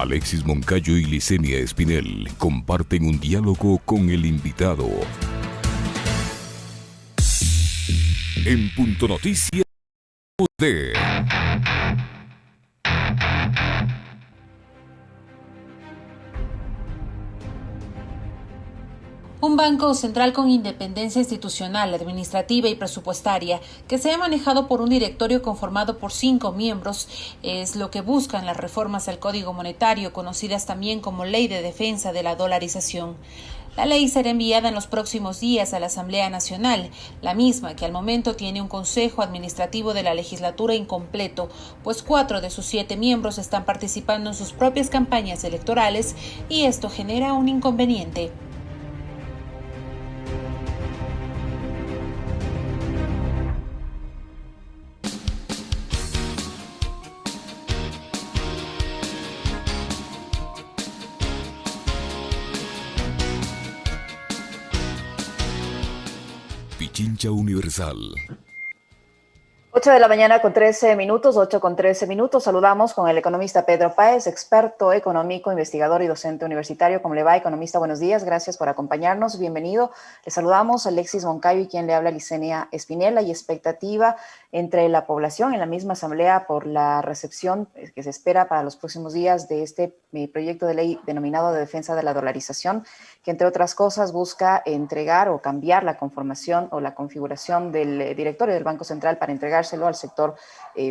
Alexis Moncayo y Licenia Espinel comparten un diálogo con el invitado. En Punto Noticias de... Un banco central con independencia institucional, administrativa y presupuestaria, que sea manejado por un directorio conformado por 5 miembros, es lo que buscan las reformas al Código Monetario, conocidas también como Ley de Defensa de la Dolarización. La ley será enviada en los próximos días a la Asamblea Nacional, la misma que al momento tiene un Consejo Administrativo de la legislatura incompleto, pues 4 de sus 7 miembros están participando en sus propias campañas electorales y esto genera un inconveniente. Pichincha Universal. 8 de la mañana con 13 minutos, 8 con 13 minutos. Saludamos con el economista Pedro Páez, experto económico, investigador y docente universitario. ¿Cómo le va, economista? Buenos días, gracias por acompañarnos. Bienvenido. Le saludamos a Alexis Moncayo y quien le habla, Licenia Espinel. Hay expectativa entre la población en la misma asamblea por la recepción que se espera para los próximos días de este proyecto de ley denominado de defensa de la dolarización, que entre otras cosas busca entregar o cambiar la conformación o la configuración del directorio del Banco Central para entregárselo al sector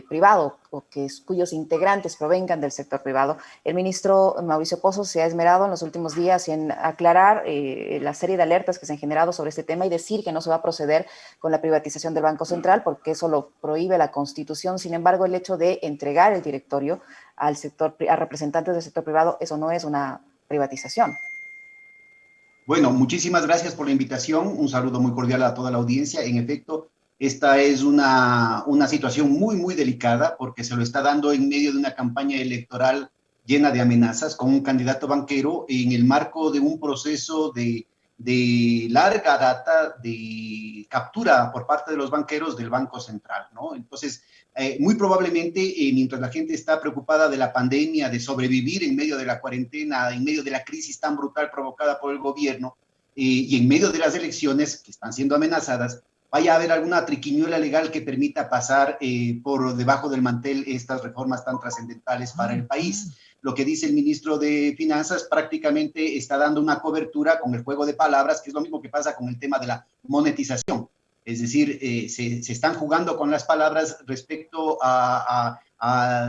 privado o cuyos integrantes provengan del sector privado. El ministro Mauricio Pozos se ha esmerado en los últimos días en aclarar la serie de alertas que se han generado sobre este tema y decir que no se va a proceder con la privatización del Banco Central porque eso lo prohíbe la Constitución. Sin embargo, el hecho de entregar el directorio al sector, a representantes del sector privado, eso no es una privatización. Bueno, muchísimas gracias por la invitación. Un saludo muy cordial a toda la audiencia. En efecto, esta es una situación muy delicada porque se lo está dando en medio de una campaña electoral llena de amenazas con un candidato banquero en el marco de un proceso de larga data de captura por parte de los banqueros del Banco Central, ¿no? Entonces, muy probablemente, mientras la gente está preocupada de la pandemia, de sobrevivir en medio de la cuarentena, en medio de la crisis tan brutal provocada por el gobierno y en medio de las elecciones que están siendo amenazadas, vaya a haber alguna triquiñuela legal que permita pasar por debajo del mantel estas reformas tan trascendentales para el país. Lo que dice el ministro de Finanzas prácticamente está dando una cobertura con el juego de palabras, que es lo mismo que pasa con el tema de la monetización. Es decir, se están jugando con las palabras respecto a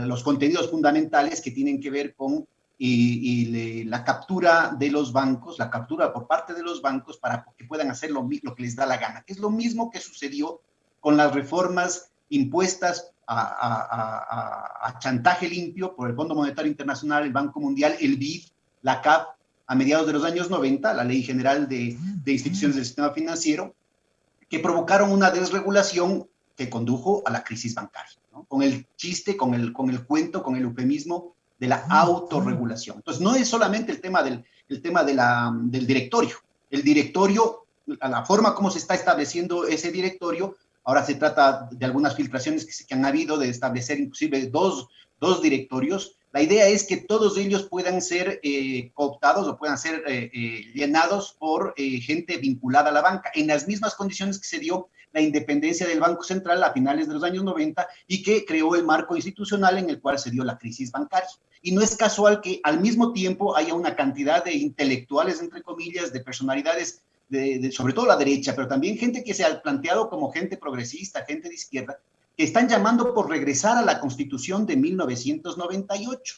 los contenidos fundamentales que tienen que ver con la captura de los bancos, la captura por parte de los bancos para que puedan hacer lo que les da la gana. Es lo mismo que sucedió con las reformas impuestas a chantaje limpio por el Fondo Monetario Internacional, el Banco Mundial, el BID, la CAF, a mediados de los años 90, la Ley General de Instituciones del Sistema Financiero, que provocaron una desregulación que condujo a la crisis bancaria, ¿no? Con el chiste, con el cuento, con el eufemismo de la autorregulación. Entonces, no es solamente el tema del directorio. El directorio, la forma como se está estableciendo ese directorio, ahora se trata de algunas filtraciones que han habido, de establecer inclusive dos directorios. La idea es que todos ellos puedan ser cooptados o puedan ser llenados por gente vinculada a la banca, en las mismas condiciones que se dio la independencia del Banco Central a finales de los años 90 y que creó el marco institucional en el cual se dio la crisis bancaria. Y no es casual que al mismo tiempo haya una cantidad de intelectuales, entre comillas, de personalidades, sobre todo la derecha, pero también gente que se ha planteado como gente progresista, gente de izquierda, que están llamando por regresar a la Constitución de 1998.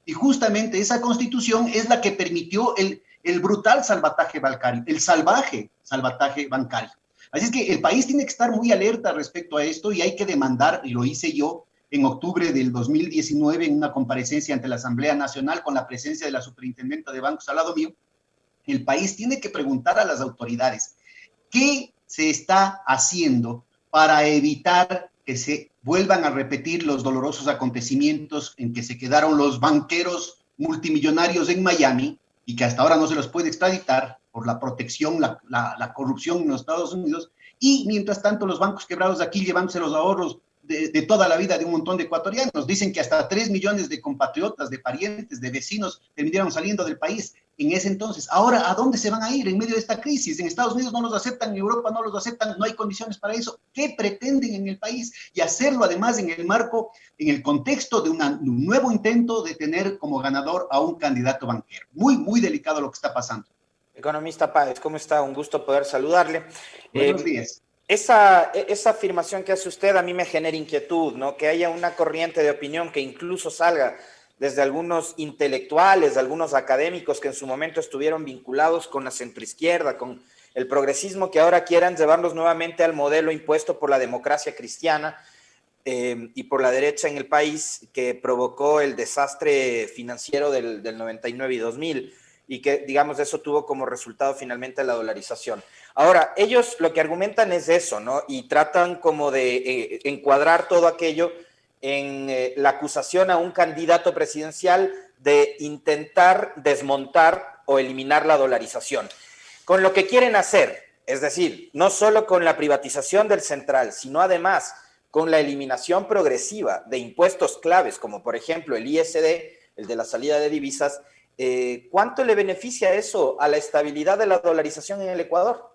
Y justamente esa Constitución es la que permitió el brutal salvataje bancario, el salvaje salvataje bancario. Así es que el país tiene que estar muy alerta respecto a esto y hay que demandar, y lo hice yo en octubre del 2019 en una comparecencia ante la Asamblea Nacional con la presencia de la superintendenta de bancos al lado mío. El país tiene que preguntar a las autoridades qué se está haciendo para evitar que se vuelvan a repetir los dolorosos acontecimientos en que se quedaron los banqueros multimillonarios en Miami y que hasta ahora no se los puede extraditar por la protección, la corrupción en los Estados Unidos, y mientras tanto los bancos quebrados de aquí llevándose los ahorros de toda la vida de un montón de ecuatorianos. Dicen que hasta 3 millones de compatriotas, de parientes, de vecinos terminaron saliendo del país en ese entonces. Ahora, ¿a dónde se van a ir en medio de esta crisis? En Estados Unidos no los aceptan, en Europa no los aceptan, no hay condiciones para eso. ¿Qué pretenden en el país? Y hacerlo además en el marco, en el contexto de un nuevo intento de tener como ganador a un candidato banquero. Muy, muy delicado lo que está pasando. Economista Páez, ¿cómo está? Un gusto poder saludarle. Buenos días. Esa afirmación que hace usted a mí me genera inquietud, ¿no? Que haya una corriente de opinión que incluso salga desde algunos intelectuales, algunos académicos que en su momento estuvieron vinculados con la centroizquierda, con el progresismo, que ahora quieran llevarlos nuevamente al modelo impuesto por la democracia cristiana y por la derecha en el país, que provocó el desastre financiero del 99 y 2000, y que, digamos, eso tuvo como resultado finalmente la dolarización. Ahora, ellos lo que argumentan es eso, ¿no? Y tratan como de encuadrar todo aquello en la acusación a un candidato presidencial de intentar desmontar o eliminar la dolarización. Con lo que quieren hacer, es decir, no solo con la privatización del central, sino además con la eliminación progresiva de impuestos claves, como por ejemplo el ISD, el de la salida de divisas. ¿Cuánto le beneficia eso a la estabilidad de la dolarización en el Ecuador?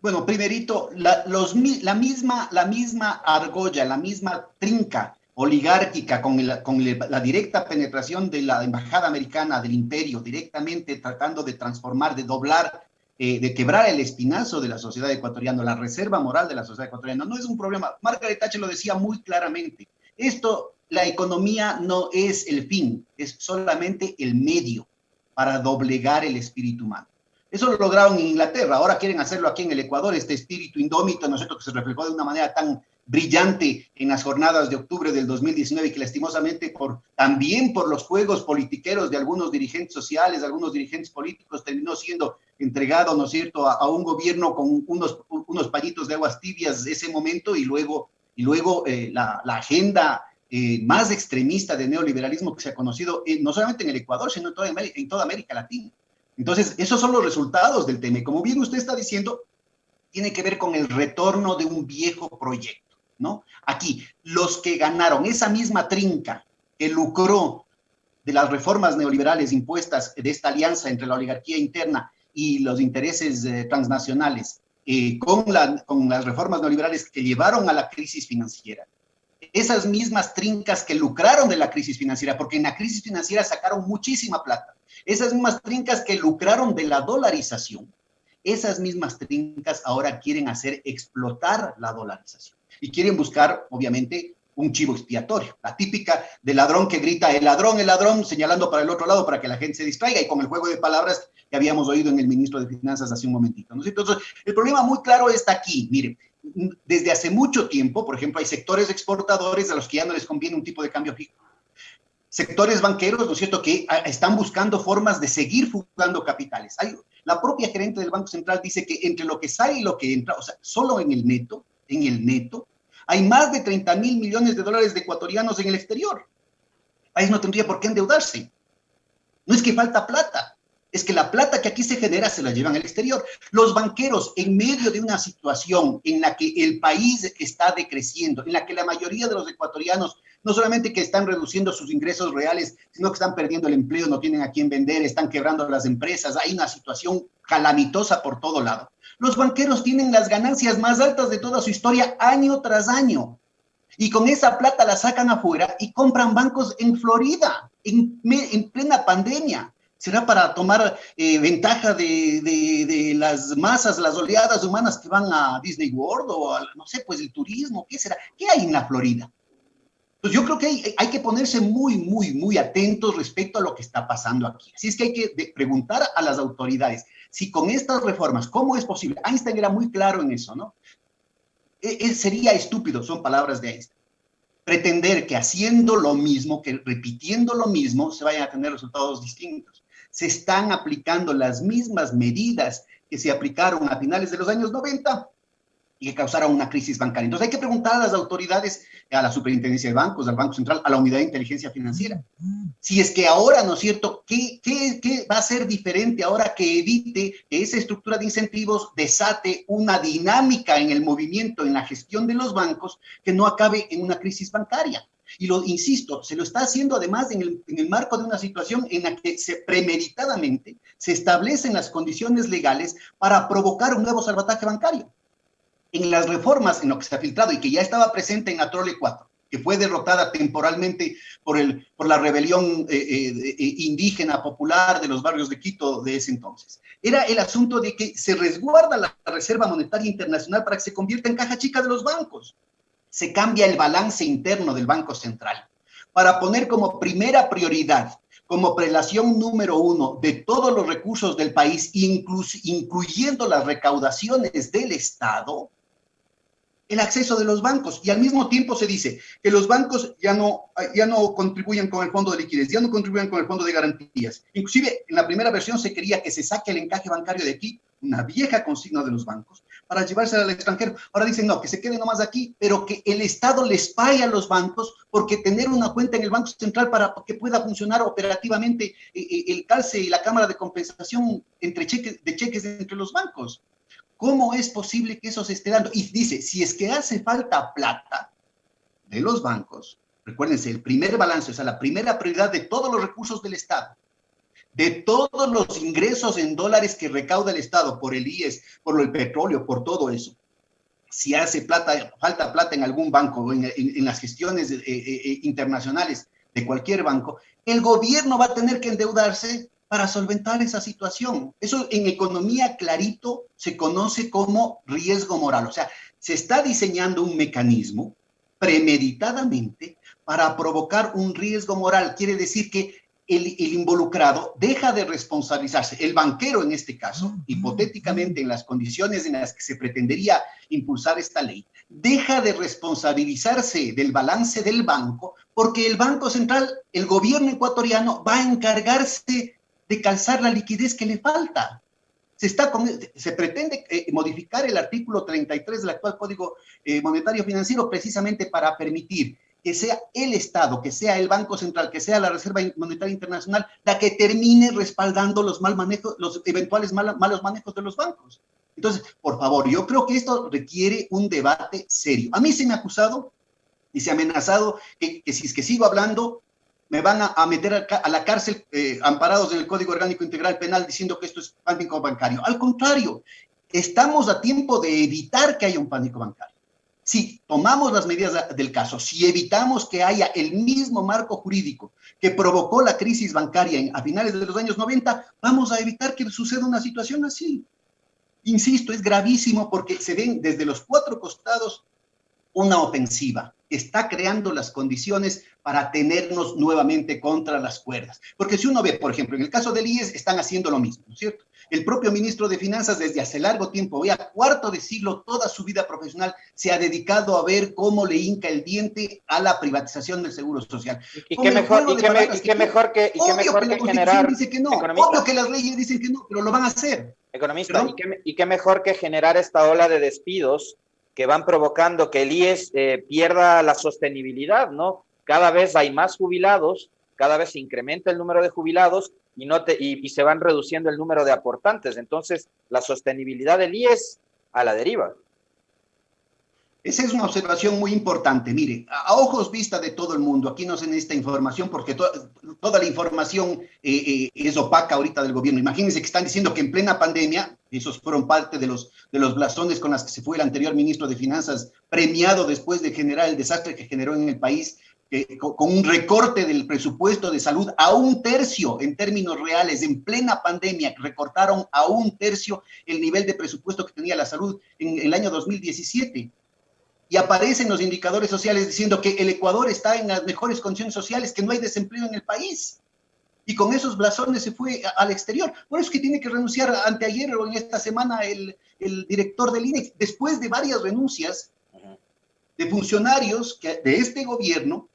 Bueno, primerito, la misma argolla, la misma trinca oligárquica con la directa penetración de la embajada americana, del imperio, directamente tratando de transformar, de doblar, de quebrar el espinazo de la sociedad ecuatoriana, la reserva moral de la sociedad ecuatoriana, no es un problema. Margaret Thatcher lo decía muy claramente. La economía no es el fin, es solamente el medio para doblegar el espíritu humano. Eso lo lograron en Inglaterra, ahora quieren hacerlo aquí en el Ecuador, este espíritu indómito, ¿no es cierto?, que se reflejó de una manera tan brillante en las jornadas de octubre del 2019 y que lastimosamente también por los juegos politiqueros de algunos dirigentes sociales, de algunos dirigentes políticos, terminó siendo entregado, ¿no es cierto?, a un gobierno con unos pañitos de aguas tibias de ese momento y luego la agenda más extremista de neoliberalismo que se ha conocido no solamente en el Ecuador, sino en toda América Latina. Entonces, esos son los resultados del tema. Y como bien usted está diciendo, tiene que ver con el retorno de un viejo proyecto, ¿no? Aquí, los que ganaron esa misma trinca que lucró de las reformas neoliberales impuestas de esta alianza entre la oligarquía interna y los intereses transnacionales, con las reformas neoliberales que llevaron a la crisis financiera, esas mismas trincas que lucraron de la crisis financiera, porque en la crisis financiera sacaron muchísima plata, esas mismas trincas que lucraron de la dolarización, esas mismas trincas ahora quieren hacer explotar la dolarización y quieren buscar, obviamente, un chivo expiatorio, la típica del ladrón que grita el ladrón, señalando para el otro lado para que la gente se distraiga y con el juego de palabras que habíamos oído en el ministro de Finanzas hace un momentito, ¿no? Entonces, el problema muy claro está aquí, mire, desde hace mucho tiempo, por ejemplo, hay sectores exportadores a los que ya no les conviene un tipo de cambio fijo. Sectores banqueros, ¿no es cierto?, que están buscando formas de seguir fugando capitales. La propia gerente del Banco Central dice que entre lo que sale y lo que entra, o sea, solo en el neto, hay más de 30.000 millones de dólares de ecuatorianos en el exterior. El país no tendría por qué endeudarse. No es que falta plata, es que la plata que aquí se genera se la llevan al exterior. Los banqueros, en medio de una situación en la que el país está decreciendo, en la que la mayoría de los ecuatorianos no solamente que están reduciendo sus ingresos reales, sino que están perdiendo el empleo, no tienen a quién vender, están quebrando las empresas, hay una situación calamitosa por todo lado. Los banqueros tienen las ganancias más altas de toda su historia año tras año. Y con esa plata la sacan afuera y compran bancos en Florida, en plena pandemia. ¿Será para tomar ventaja de las masas, las oleadas humanas que van a Disney World o no sé, pues el turismo? ¿Qué será? ¿Qué hay en la Florida? Pues yo creo que hay que ponerse muy, muy, muy atentos respecto a lo que está pasando aquí. Así es que hay que preguntar a las autoridades si con estas reformas, ¿cómo es posible? Einstein era muy claro en eso, ¿no? Sería estúpido, son palabras de Einstein, pretender que haciendo lo mismo, que repitiendo lo mismo, se vayan a tener resultados distintos. Se están aplicando las mismas medidas que se aplicaron a finales de los años 90 y que causara una crisis bancaria. Entonces hay que preguntar a las autoridades, a la Superintendencia de Bancos, al Banco Central, a la Unidad de Inteligencia Financiera, si es que ahora, ¿no es cierto?, ¿qué va a ser diferente ahora que evite que esa estructura de incentivos desate una dinámica en el movimiento, en la gestión de los bancos, que no acabe en una crisis bancaria? Y lo insisto, se lo está haciendo además en el marco de una situación en la que premeditadamente se establecen las condiciones legales para provocar un nuevo salvataje bancario. En las reformas, en lo que se ha filtrado y que ya estaba presente en Atrole 4, que fue derrotada temporalmente por la rebelión indígena popular de los barrios de Quito de ese entonces, era el asunto de que se resguarda la Reserva Monetaria Internacional para que se convierta en caja chica de los bancos. Se cambia el balance interno del Banco Central para poner como primera prioridad, como prelación número 1 de todos los recursos del país, incluyendo las recaudaciones del Estado, el acceso de los bancos. Y al mismo tiempo se dice que los bancos ya no contribuyen con el fondo de liquidez, ya no contribuyen con el fondo de garantías. Inclusive en la primera versión se quería que se saque el encaje bancario de aquí, una vieja consigna de los bancos, para llevársela al extranjero. Ahora dicen no, que se quede nomás aquí, pero que el Estado les pague a los bancos, porque tener una cuenta en el Banco Central para que pueda funcionar operativamente el calce y la cámara de compensación de cheques entre los bancos. ¿Cómo es posible que eso se esté dando? Y dice, si es que hace falta plata de los bancos, recuérdense, el primer balance, o sea, la primera prioridad de todos los recursos del Estado, de todos los ingresos en dólares que recauda el Estado por el IES, por el petróleo, por todo eso, si hace falta plata en algún banco o en las gestiones internacionales de cualquier banco, el gobierno va a tener que endeudarse para solventar esa situación. Eso en economía clarito se conoce como riesgo moral. O sea, se está diseñando un mecanismo premeditadamente para provocar un riesgo moral. Quiere decir que el involucrado deja de responsabilizarse. El banquero, en este caso, hipotéticamente en las condiciones en las que se pretendería impulsar esta ley, deja de responsabilizarse del balance del banco porque el Banco Central, el gobierno ecuatoriano, va a encargarse de calzar la liquidez que le falta. Se pretende modificar el artículo 33 del actual Código Monetario Financiero precisamente para permitir que sea el Estado, que sea el Banco Central, que sea la Reserva Monetaria Internacional, la que termine respaldando los eventuales malos manejos de los bancos. Entonces, por favor, yo creo que esto requiere un debate serio. A mí se me ha acusado y se ha amenazado que si es que sigo hablando, me van a meter a la cárcel amparados en el Código Orgánico Integral Penal diciendo que esto es pánico bancario. Al contrario, estamos a tiempo de evitar que haya un pánico bancario. Si tomamos las medidas del caso, si evitamos que haya el mismo marco jurídico que provocó la crisis bancaria a finales de los años 90, vamos a evitar que suceda una situación así. Insisto, es gravísimo porque se ven desde los cuatro costados una ofensiva que está creando las condiciones para tenernos nuevamente contra las cuerdas. Porque si uno ve, por ejemplo, en el caso del IES están haciendo lo mismo, ¿no es cierto? El propio ministro de Finanzas desde hace largo tiempo, ya cuarto de siglo, toda su vida profesional se ha dedicado a ver cómo le hinca el diente a la privatización del Seguro Social. Y qué mejor que generar... Dice que no, obvio que las leyes dicen que no, pero lo van a hacer. Economista, ¿y qué mejor que generar esta ola de despidos que van provocando que el IES pierda la sostenibilidad, ¿no? Cada vez hay más jubilados, cada vez se incrementa el número de jubilados y se van reduciendo el número de aportantes. Entonces, la sostenibilidad del IES a la deriva. Esa es una observación muy importante. Mire, a ojos vista de todo el mundo, aquí no se necesita información porque toda la información es opaca ahorita del gobierno. Imagínense que están diciendo que en plena pandemia, esos fueron parte de los blasones con las que se fue el anterior ministro de Finanzas, premiado después de generar el desastre que generó en el país, con un recorte del presupuesto de salud a 1/3 en términos reales, en plena pandemia, recortaron a 1/3 el nivel de presupuesto que tenía la salud en el año 2017. Y aparecen los indicadores sociales diciendo que el Ecuador está en las mejores condiciones sociales, que no hay desempleo en el país. Y con esos blasones se fue al exterior. Por eso es que tiene que renunciar anteayer o en esta semana el director del INEX, después de varias renuncias de funcionarios de este gobierno,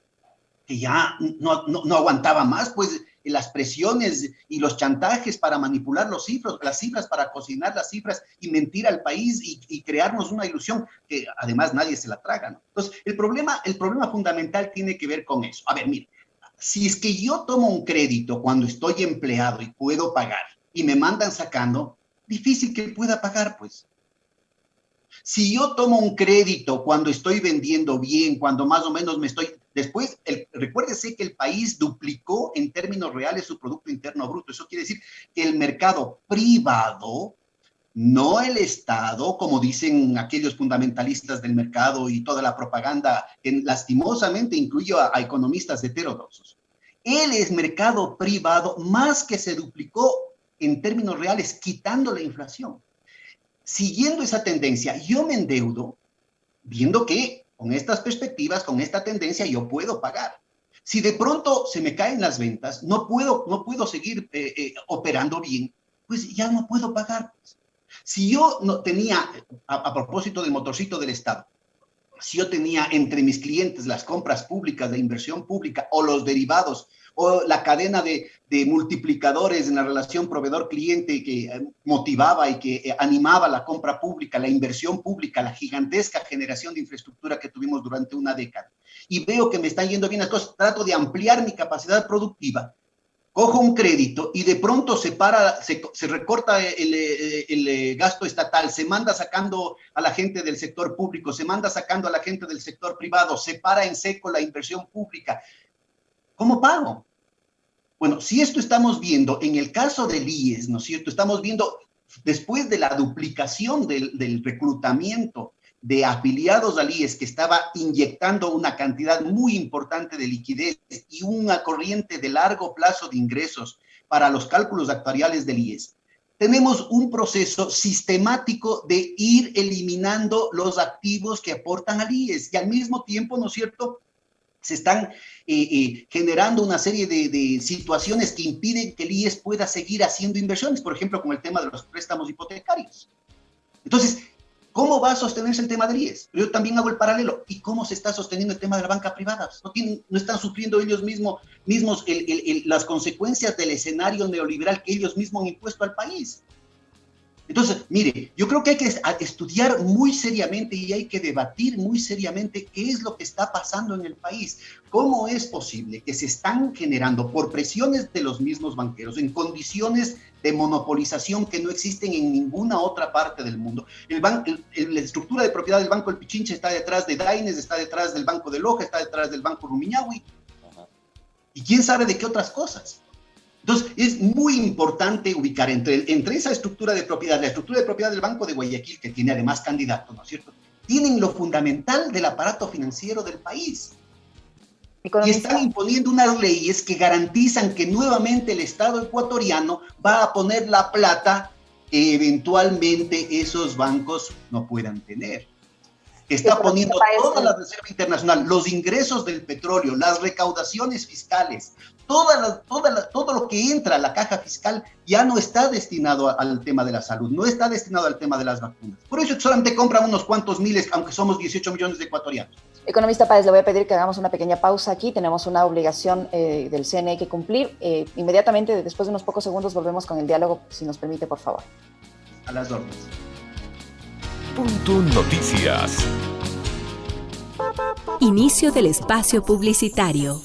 que ya no aguantaba más, pues, las presiones y los chantajes para manipular las cifras, para cocinar las cifras y mentir al país y crearnos una ilusión que además nadie se la traga, ¿no? Entonces, el problema fundamental tiene que ver con eso. A ver, mire, si es que yo tomo un crédito cuando estoy empleado y puedo pagar y me mandan sacando, difícil que pueda pagar, pues. Si yo tomo un crédito cuando estoy vendiendo bien, cuando más o menos me estoy... Después, recuérdese que el país duplicó en términos reales su Producto Interno Bruto. Eso quiere decir que el mercado privado, no el Estado, como dicen aquellos fundamentalistas del mercado y toda la propaganda, que lastimosamente incluye a economistas heterodoxos. El mercado privado más que se duplicó en términos reales, quitando la inflación. Siguiendo esa tendencia, yo me endeudo viendo que con estas perspectivas, con esta tendencia, yo puedo pagar. Si de pronto se me caen las ventas, no puedo seguir operando bien, pues ya no puedo pagar. Si yo no tenía, a propósito del motorcito del Estado, si yo tenía entre mis clientes las compras públicas, la inversión pública o los derivados, o la cadena de multiplicadores en la relación proveedor-cliente que motivaba y que animaba la compra pública, la inversión pública, la gigantesca generación de infraestructura que tuvimos durante una década, y veo que me están yendo bien las cosas, trato de ampliar mi capacidad productiva, cojo un crédito y de pronto se recorta el gasto estatal, se manda sacando a la gente del sector público, se manda sacando a la gente del sector privado, se para en seco la inversión pública. ¿Cómo pago? Bueno, si esto estamos viendo en el caso del IES, ¿no es cierto? Estamos viendo después de la duplicación del reclutamiento de afiliados al IES, que estaba inyectando una cantidad muy importante de liquidez y una corriente de largo plazo de ingresos para los cálculos actuariales del IES, tenemos un proceso sistemático de ir eliminando los activos que aportan al IES y al mismo tiempo, ¿no es cierto?, se están generando una serie de situaciones que impiden que el IES pueda seguir haciendo inversiones, por ejemplo, con el tema de los préstamos hipotecarios. Entonces, ¿cómo va a sostenerse el tema del IES? Yo también hago el paralelo. ¿Y cómo se está sosteniendo el tema de la banca privada? No están sufriendo ellos mismos las consecuencias del escenario neoliberal que ellos mismos han impuesto al país. Entonces, mire, yo creo que hay que estudiar muy seriamente y hay que debatir muy seriamente qué es lo que está pasando en el país. ¿Cómo es posible que se están generando por presiones de los mismos banqueros en condiciones de monopolización que no existen en ninguna otra parte del mundo? La estructura de propiedad del Banco del Pichincha está detrás de Daines, está detrás del Banco de Loja, está detrás del Banco Rumiñahui. Y quién sabe de qué otras cosas. Entonces, es muy importante ubicar entre esa estructura de propiedad, la estructura de propiedad del Banco de Guayaquil, que tiene además candidatos, ¿no es cierto?, tienen lo fundamental del aparato financiero del país. Y están imponiendo unas leyes que garantizan que nuevamente el Estado ecuatoriano va a poner la plata que eventualmente esos bancos no puedan tener. Está poniendo toda la reserva internacional, los ingresos del petróleo, las recaudaciones fiscales, todo lo que entra a la caja fiscal ya no está destinado al tema de la salud, no está destinado al tema de las vacunas. Por eso solamente compran unos cuantos miles, aunque somos 18 millones de ecuatorianos. Economista Páez, le voy a pedir que hagamos una pequeña pausa aquí. Tenemos una obligación del CNE que cumplir. Inmediatamente, después de unos pocos segundos, volvemos con el diálogo, si nos permite, por favor. A las órdenes. Punto Noticias. Inicio del espacio publicitario.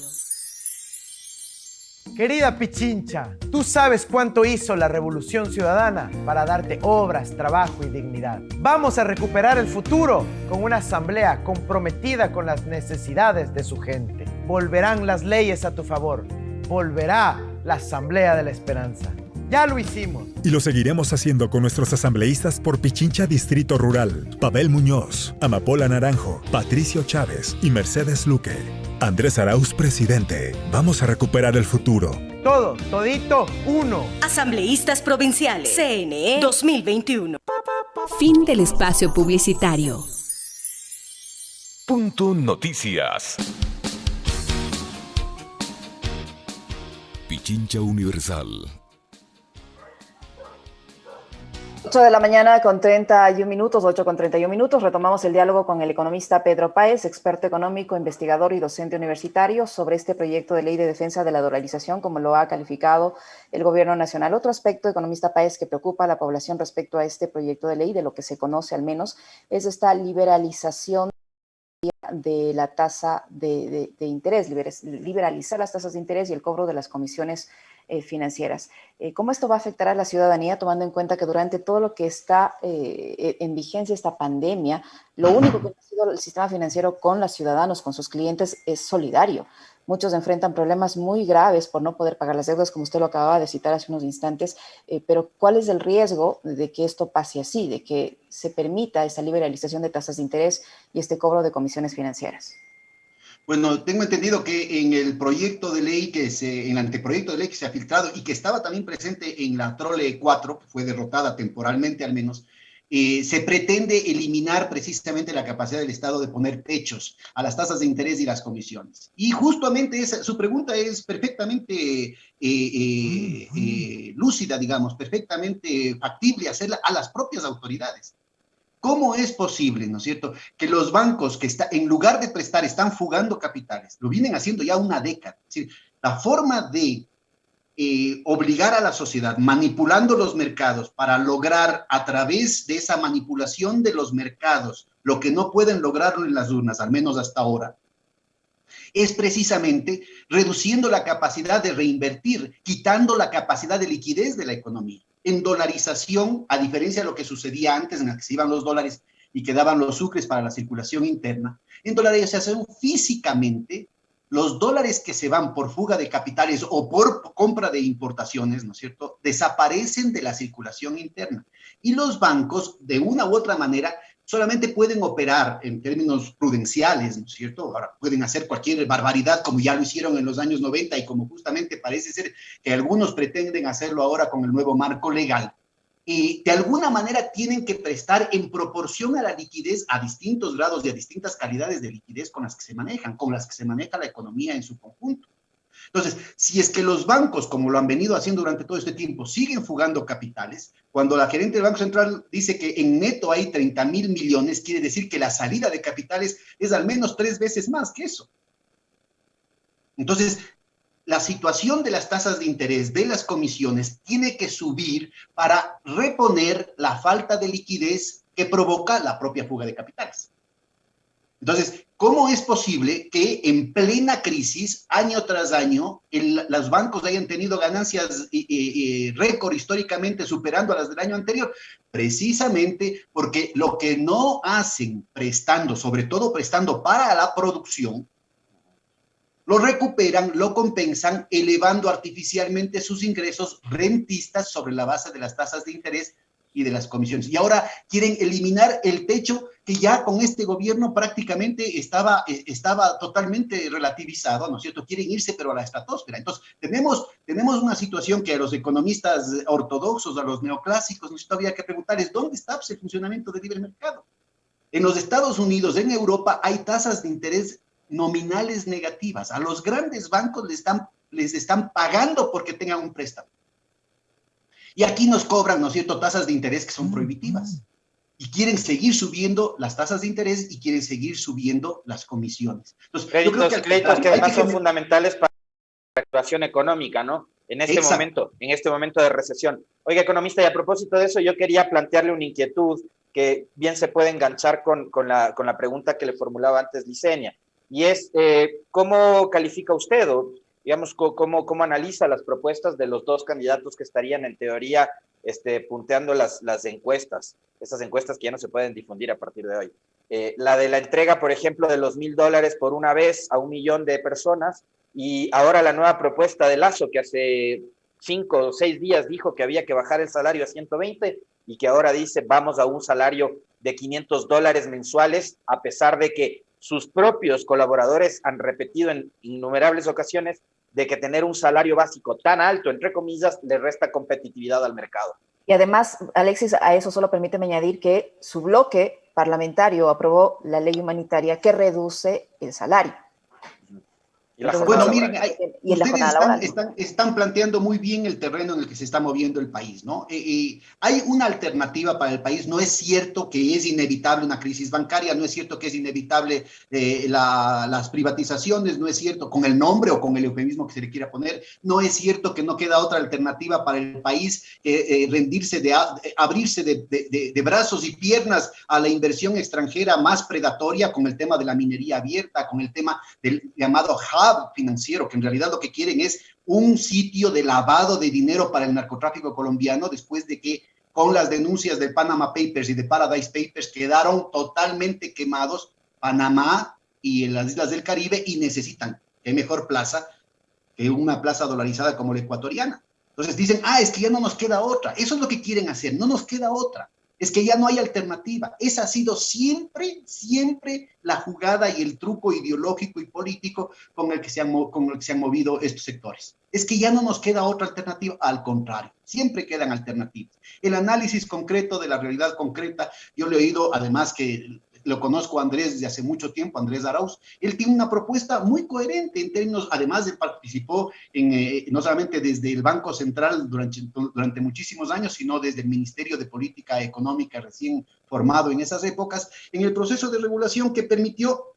Querida Pichincha, tú sabes cuánto hizo la Revolución Ciudadana para darte obras, trabajo y dignidad. Vamos a recuperar el futuro con una asamblea comprometida con las necesidades de su gente. Volverán las leyes a tu favor. Volverá la Asamblea de la Esperanza. Ya lo hicimos. Y lo seguiremos haciendo con nuestros asambleístas por Pichincha Distrito Rural. Pavel Muñoz, Amapola Naranjo, Patricio Chávez y Mercedes Luque. Andrés Arauz, presidente. Vamos a recuperar el futuro. Todo, todito, uno. Asambleístas Provinciales. CNE 2021. Fin del espacio publicitario. Punto Noticias. Pichincha Universal. 8 de la mañana con 31 minutos, 8 con 31 minutos. Retomamos el diálogo con el economista Pedro Páez, experto económico, investigador y docente universitario, sobre este proyecto de ley de defensa de la dolarización, como lo ha calificado el gobierno nacional. Otro aspecto, economista Páez, que preocupa a la población respecto a este proyecto de ley, de lo que se conoce al menos, es esta liberalización de la tasa de interés, liberalizar las tasas de interés y el cobro de las comisiones financieras. ¿Cómo esto va a afectar a la ciudadanía, tomando en cuenta que durante todo lo que está en vigencia esta pandemia, lo único que ha sido el sistema financiero con los ciudadanos, con sus clientes, es solidario? Muchos enfrentan problemas muy graves por no poder pagar las deudas, como usted lo acababa de citar hace unos instantes, pero ¿cuál es el riesgo de que esto pase así, de que se permita esta liberalización de tasas de interés y este cobro de comisiones financieras? Bueno, tengo entendido que en el proyecto de ley en el anteproyecto de ley que se ha filtrado y que estaba también presente en la Trole 4, que fue derrotada temporalmente al menos, se pretende eliminar precisamente la capacidad del Estado de poner techos a las tasas de interés y las comisiones. Y justamente su pregunta es perfectamente lúcida, digamos, perfectamente factible hacerla a las propias autoridades. ¿Cómo es posible, no es cierto, que los bancos en lugar de prestar están fugando capitales? Lo vienen haciendo ya una década. Es decir, la forma de obligar a la sociedad, manipulando los mercados para lograr a través de esa manipulación de los mercados lo que no pueden lograrlo en las urnas, al menos hasta ahora, es precisamente reduciendo la capacidad de reinvertir, quitando la capacidad de liquidez de la economía. En dolarización, a diferencia de lo que sucedía antes, en la que se iban los dólares y quedaban los sucres para la circulación interna, en dolarización físicamente, los dólares que se van por fuga de capitales o por compra de importaciones, ¿no es cierto?, desaparecen de la circulación interna. Y los bancos, de una u otra manera, solamente pueden operar en términos prudenciales, ¿no es cierto? Ahora pueden hacer cualquier barbaridad como ya lo hicieron en los años 90 y como justamente parece ser que algunos pretenden hacerlo ahora con el nuevo marco legal. Y de alguna manera tienen que prestar en proporción a la liquidez a distintos grados y a distintas calidades de liquidez con las que se manejan, con las que se maneja la economía en su conjunto. Entonces, si es que los bancos, como lo han venido haciendo durante todo este tiempo, siguen fugando capitales, cuando la gerente del Banco Central dice que en neto hay 30.000 millones, quiere decir que la salida de capitales es al menos 3 veces más que eso. Entonces, la situación de las tasas de interés, de las comisiones, tiene que subir para reponer la falta de liquidez que provoca la propia fuga de capitales. Entonces, ¿cómo es posible que en plena crisis, año tras año, los bancos hayan tenido ganancias récord históricamente superando a las del año anterior? Precisamente porque lo que no hacen prestando, sobre todo prestando para la producción, lo recuperan, lo compensan, elevando artificialmente sus ingresos rentistas sobre la base de las tasas de interés y de las comisiones. Y ahora quieren eliminar el techo que ya con este gobierno prácticamente estaba totalmente relativizado, ¿no es cierto? Quieren irse pero a la estratosfera. Entonces, tenemos una situación que a los economistas ortodoxos, a los neoclásicos, ¿no es cierto? Había que preguntarles, ¿dónde está el funcionamiento del libre mercado? En los Estados Unidos, en Europa, hay tasas de interés nominales negativas. A los grandes bancos les están pagando porque tengan un préstamo. Y aquí nos cobran, ¿no es cierto?, tasas de interés que son prohibitivas. Y quieren seguir subiendo las tasas de interés y quieren seguir subiendo las comisiones. Entonces, créditos que además son fundamentales para la activación económica, ¿no? En este momento de recesión. Oiga, economista, y a propósito de eso, yo quería plantearle una inquietud que bien se puede enganchar con la pregunta que le formulaba antes Licenia. Y es, ¿cómo califica usted o, digamos, cómo analiza las propuestas de los dos candidatos que estarían en teoría punteando las encuestas, esas encuestas que ya no se pueden difundir a partir de hoy? La de la entrega, por ejemplo, de los $1.000 por una vez a 1 millón de personas, y ahora la nueva propuesta de Lasso, que hace 5 o 6 días dijo que había que bajar el salario a 120 y que ahora dice vamos a un salario de $500 mensuales, a pesar de que sus propios colaboradores han repetido en innumerables ocasiones de que tener un salario básico tan alto, entre comillas, le resta competitividad al mercado. Y además, Alexis, a eso solo permíteme añadir que su bloque parlamentario aprobó la ley humanitaria que reduce el salario. Y la Entonces, jornada Bueno, laboral. miren, y en la ustedes jornada laboral, ¿no? están planteando muy bien el terreno en el que se está moviendo el país, ¿no? Hay una alternativa para el país. No es cierto que es inevitable una crisis bancaria, no es cierto que es inevitable las privatizaciones, no es cierto con el nombre o con el eufemismo que se le quiera poner, no es cierto que no queda otra alternativa para el país que rendirse, abrirse de brazos y piernas a la inversión extranjera más predatoria con el tema de la minería abierta, con el tema del llamado hub financiero, que en realidad lo que quieren es un sitio de lavado de dinero para el narcotráfico colombiano, después de que con las denuncias del Panama Papers y de Paradise Papers quedaron totalmente quemados Panamá y en las islas del Caribe, y necesitan qué mejor plaza que una plaza dolarizada como la ecuatoriana. Entonces dicen, es que ya no nos queda otra. Eso es lo que quieren hacer, no nos queda otra. Es que ya no hay alternativa. Esa ha sido siempre, siempre la jugada y el truco ideológico y político con el que se han movido estos sectores. Es que ya no nos queda otra alternativa. Al contrario, siempre quedan alternativas. El análisis concreto de la realidad concreta, yo le he oído, además que lo conozco a Andrés desde hace mucho tiempo, Andrés Arauz, él tiene una propuesta muy coherente en términos, además de participó no solamente desde el Banco Central durante muchísimos años, sino desde el Ministerio de Política Económica recién formado en esas épocas, en el proceso de regulación que permitió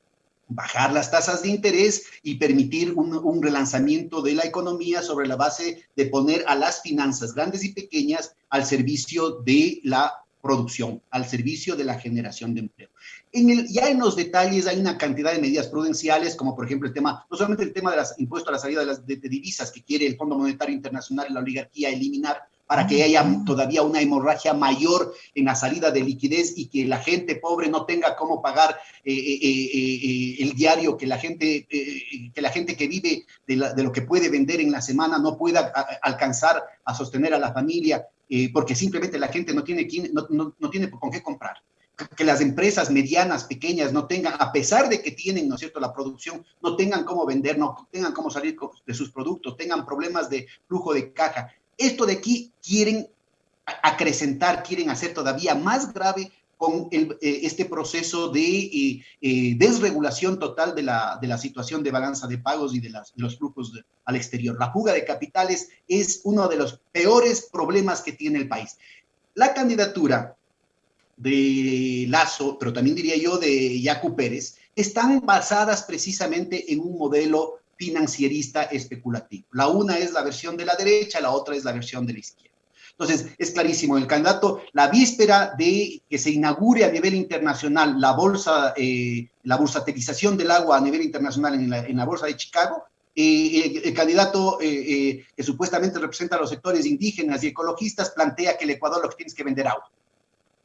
bajar las tasas de interés y permitir un relanzamiento de la economía sobre la base de poner a las finanzas grandes y pequeñas al servicio de la producción, al servicio de la generación de empleo. Ya en los detalles hay una cantidad de medidas prudenciales, como por ejemplo no solamente el tema de los impuestos a la salida de divisas que quiere el Fondo Monetario Internacional y la oligarquía eliminar, para que haya todavía una hemorragia mayor en la salida de liquidez y que la gente pobre no tenga cómo pagar el diario, que la gente que vive de lo que puede vender en la semana no pueda alcanzar a sostener a la familia, porque simplemente la gente no tiene con qué comprar. Que las empresas medianas, pequeñas, no tengan, a pesar de que tienen, ¿no es cierto?, la producción, no tengan cómo vender, no tengan cómo salir de sus productos, tengan problemas de flujo de caja. Esto de aquí quieren acrecentar, quieren hacer todavía más grave con este proceso de desregulación total de la situación de balanza de pagos y de los flujos al exterior. La fuga de capitales es uno de los peores problemas que tiene el país. La candidatura de Lasso, pero también diría yo de Yacu Pérez, están basadas precisamente en un modelo financierista especulativo. La una es la versión de la derecha, la otra es la versión de la izquierda. Entonces, es clarísimo, el candidato, la víspera de que se inaugure a nivel internacional la bursatilización del agua a nivel internacional en la bolsa de Chicago, el candidato que supuestamente representa a los sectores indígenas y ecologistas plantea que el Ecuador lo que tiene es que vender agua.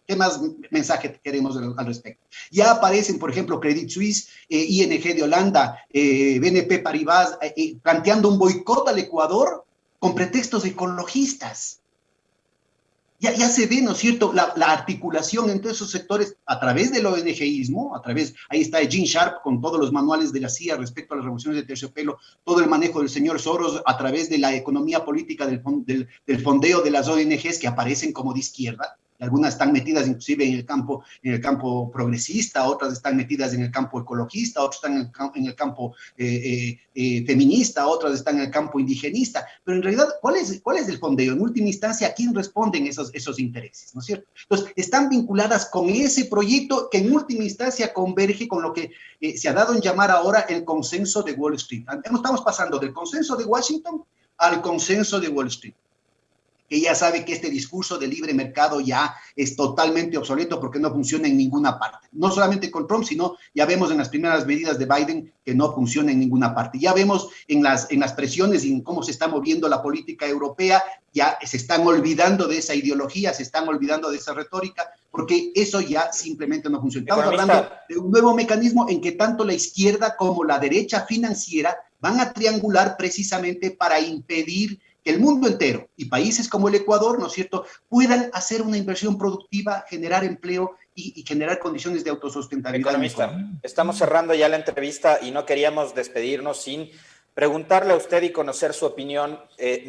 ¿Qué más mensaje queremos al respecto? Ya aparecen, por ejemplo, Credit Suisse, ING de Holanda, BNP Paribas, planteando un boicot al Ecuador con pretextos ecologistas. Ya se ve, ¿no es cierto?, la articulación entre esos sectores a través del ONGismo, ahí está Gene Sharp con todos los manuales de la CIA respecto a las revoluciones de terciopelo, todo el manejo del señor Soros a través de la economía política del fondeo de las ONGs que aparecen como de izquierda. Algunas están metidas inclusive en el campo progresista, otras están metidas en el campo ecologista, otras están en el campo feminista, otras están en el campo indigenista. Pero en realidad, ¿cuál es el fondeo? En última instancia, ¿a quién responden esos intereses? ¿No es cierto? Entonces, están vinculadas con ese proyecto que en última instancia converge con lo que se ha dado en llamar ahora el consenso de Wall Street. Estamos pasando del consenso de Washington al consenso de Wall Street, que ya sabe que este discurso de libre mercado ya es totalmente obsoleto porque no funciona en ninguna parte. No solamente con Trump, sino ya vemos en las primeras medidas de Biden que no funciona en ninguna parte. Ya vemos en las presiones y en cómo se está moviendo la política europea, ya se están olvidando de esa ideología, se están olvidando de esa retórica, porque eso ya simplemente no funciona. Estamos hablando de un nuevo mecanismo en que tanto la izquierda como la derecha financiera van a triangular precisamente para impedir que el mundo entero y países como el Ecuador, ¿no es cierto?, puedan hacer una inversión productiva, generar empleo y generar condiciones de autosustentabilidad. Economista, estamos cerrando ya la entrevista y no queríamos despedirnos sin preguntarle a usted y conocer su opinión.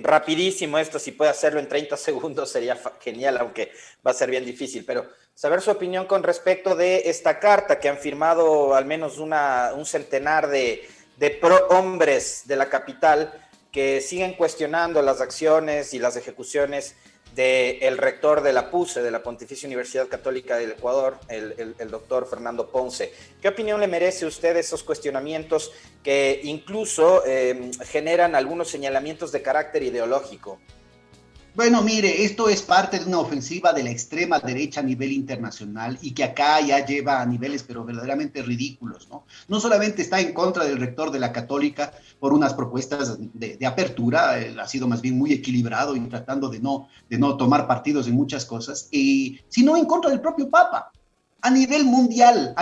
Rapidísimo esto, si puede hacerlo en 30 segundos sería genial, aunque va a ser bien difícil, pero saber su opinión con respecto de esta carta que han firmado al menos un centenar de de prohombres de la capital que siguen cuestionando las acciones y las ejecuciones del rector de la PUCE, de la Pontificia Universidad Católica del Ecuador, el doctor Fernando Ponce. ¿Qué opinión le merece a usted esos cuestionamientos que incluso generan algunos señalamientos de carácter ideológico? Bueno, mire, esto es parte de una ofensiva de la extrema derecha a nivel internacional y que acá ya lleva a niveles pero verdaderamente ridículos, ¿no? No solamente está en contra del rector de la Católica por unas propuestas de apertura, él ha sido más bien muy equilibrado y tratando de no tomar partidos en muchas cosas, sino en contra del propio Papa, a nivel mundial,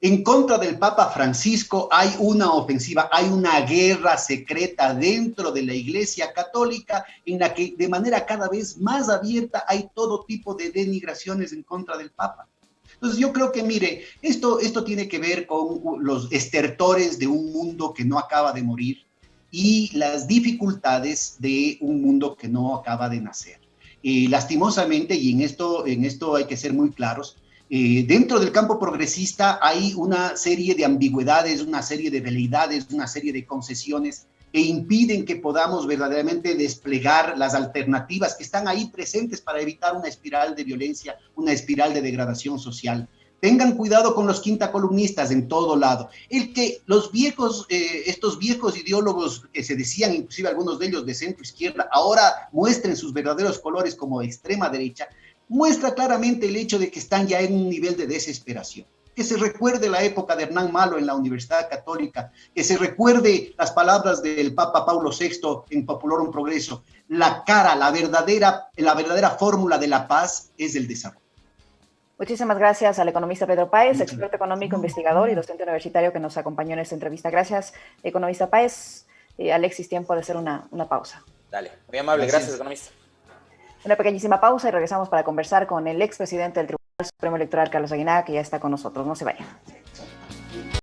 En contra del Papa Francisco hay una ofensiva, hay una guerra secreta dentro de la Iglesia Católica en la que de manera cada vez más abierta hay todo tipo de denigraciones en contra del Papa. Entonces yo creo que, mire, esto tiene que ver con los estertores de un mundo que no acaba de morir y las dificultades de un mundo que no acaba de nacer. Lastimosamente, y en esto hay que ser muy claros, dentro del campo progresista hay una serie de ambigüedades, una serie de veleidades, una serie de concesiones que impiden que podamos verdaderamente desplegar las alternativas que están ahí presentes para evitar una espiral de violencia, una espiral de degradación social. Tengan cuidado con los quintacolumnistas en todo lado. Estos viejos ideólogos que se decían, inclusive algunos de ellos de centro izquierda, ahora muestren sus verdaderos colores como extrema derecha, muestra claramente el hecho de que están ya en un nivel de desesperación. Que se recuerde la época de Hernán Malo en la Universidad Católica, que se recuerde las palabras del Papa Paulo VI en Populorum Progreso. La verdadera fórmula de la paz es el desarrollo. Muchísimas gracias al economista Pedro Páez, experto económico, investigador y docente universitario que nos acompañó en esta entrevista. Gracias, economista Páez. Alexis, tiempo de hacer una pausa. Dale, muy amable, gracias economista. Una pequeñísima pausa y regresamos para conversar con el expresidente del Tribunal Supremo Electoral, Carlos Aguinaga, que ya está con nosotros. No se vayan.